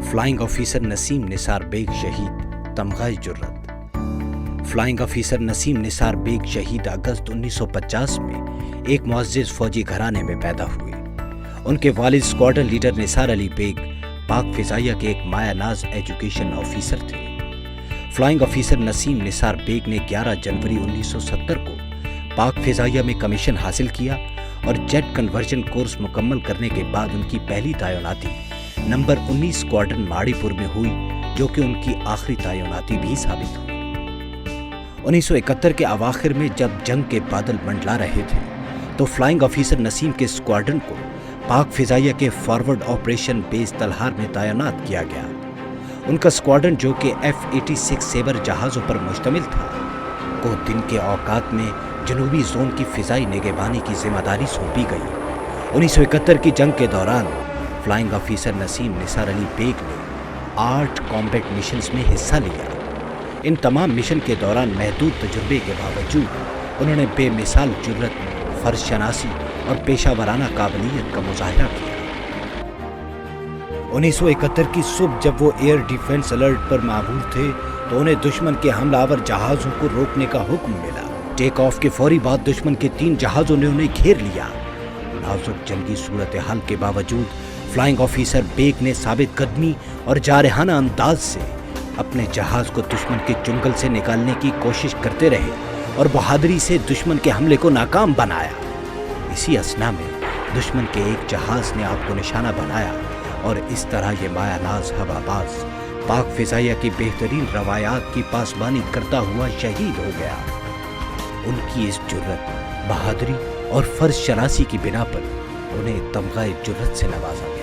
Flying officer Naseem Nisar Baig शहीद, तमगाए जुर्रत। फ्लाइंग ऑफिसर नसीम निसार बेग शहीद अगस्त 1950 में एक मुअज़्ज़िज़ फौजी घराने में पैदा हुए। उनके वालिद स्क्वाड्रन लीडर निसार अली बेग पाक फिजाइया के एक मायानाज एजुकेशन ऑफिसर थे। फ्लाइंग ऑफिसर नसीम निसार बेग ने 11 जनवरी 1970 को पाक फिजाइया में कमीशन हासिल किया और जेट कन्वर्जन कोर्स मुकम्मल करने के बाद उनकी पहली तैनाती नंबर 19 स्क्वाड्रन माड़ीपुर में हुई, जो कि उनकी आखिरी तैनाती भी साबित हुई। 1971 के अवाखिर में जब जंग के बादल मंडला रहे थे तो फ्लाइंग ऑफिसर नसीम के स्क्वाड्रन को पाक फिजाइया के फॉरवर्ड ऑपरेशन बेस तलहार में तैनात किया गया। उनका स्क्वाड्रन, जो कि F-86 सेबर जहाज़ों पर मुश्तमिल था, को दिन के औकात में जनूबी जोन की फिजाई निगहबानी की जिम्मेदारी सौंपी गई। 1971 की जंग के दौरान फ्लाइंग ऑफिसर नसीम निसार अली बेग ने 8 कॉम्बैट मिशंस में हिस्सा लिया। इन तमाम मिशन के दौरान महदूद तजुर्बे के बावजूद उन्होंने बेमिसाल जुर्रत, फर्ज शनासी और पेशावराना काबिलियत का मुजाहिरा किया। 1971 की सुबह जब वो एयर डिफेंस अलर्ट पर मामूर थे तो उन्हें दुश्मन के हमलावर जहाज़ों को रोकने का हुक्म मिला। टेक ऑफ के फौरी बाद दुश्मन के 3 जहाज़ों ने उन्हें घेर लिया। नाजुक जंगी सूरत हाल के बावजूद फ्लाइंग ऑफिसर बेग ने साबित कदमी और जारहाना अंदाज से अपने जहाज़ को दुश्मन के चुंगल से निकालने की कोशिश करते रहे और बहादुरी से दुश्मन के हमले को नाकाम बनाया। इसी असना में दुश्मन के एक जहाज़ ने आपको निशाना बनाया और इस तरह ये मायानाज हवाबाज पाक फिजाइया की बेहतरीन रवायात की पासबानी करता हुआ शहीद हो गया। उनकी इस जुर्रत, बहादुरी और फर्ज शनासी की बिना पर उन्हें तमगाए जुर्रत से नवाजा गया।